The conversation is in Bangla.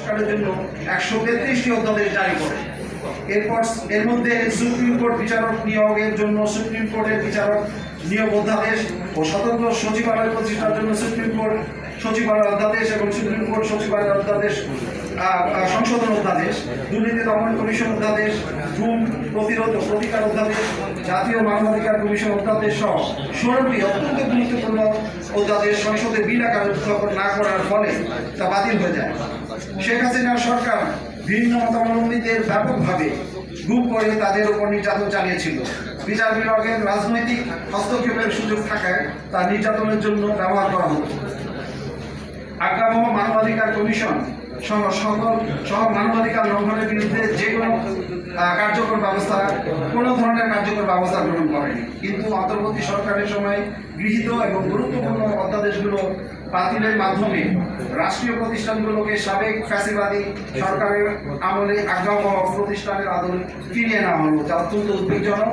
সংস্কারের জন্য 133টি অধ্যাদেশ জারি করে। এরপর এর মধ্যে সুপ্রিম কোর্ট বিচারক নিয়োগের জন্য সুপ্রিম কোর্টের বিচারক নিয়োগ অধ্যাদেশ ও স্বতন্ত্র সচিবালয় প্রতিষ্ঠার জন্য সুপ্রিম কোর্ট সচিবালয় অধ্যাদেশ এবং সুপ্রিম কোর্ট সচিবালয় অধ্যাদেশ সংশোধন অধ্যাদেশ, দুর্নীতি দমন কমিশন অধ্যাদেশ, গুম প্রতিরোধ ও প্রতিকার অধ্যাদেশ, জাতীয় মানবাধিকার কমিশন অধ্যাদেশ সহ 16টি অত্যন্ত গুরুত্বপূর্ণ অধ্যাদেশ সংসদে বিল আকারে উত্থাপন না করার ফলে তা বাতিল হয়ে যায়। শেখ হাসিনার সরকার ভিন্ন মতাবলম্বীদের ব্যাপকভাবে গুম করে তাদের উপর নির্যাতন চালিয়েছিল। বিচার বিভাগের রাজনৈতিক হস্তক্ষেপের সুযোগ থাকায় তা নির্যাতনের জন্য ব্যবহার করা হতো। আজ্ঞাবহ মানবাধিকার কমিশন সহ মানবাধিকার লঙ্ঘনের বিরুদ্ধে যে কোনো ধরনের কার্যকর ব্যবস্থা গ্রহণ করেনি। কিন্তু অন্তর্বর্তী সরকারের সময় গৃহীত এবং গুরুত্বপূর্ণ অধ্যাদেশগুলো বাতিলের মাধ্যমে রাষ্ট্রীয় প্রতিষ্ঠানগুলোকে সাবেক ফ্যাসিবাদী সরকারের আমলে আজ্ঞাবহ প্রতিষ্ঠানের আদলে ফিরিয়ে নেওয়া হলো, যা অত্যন্ত উদ্বেগজনক।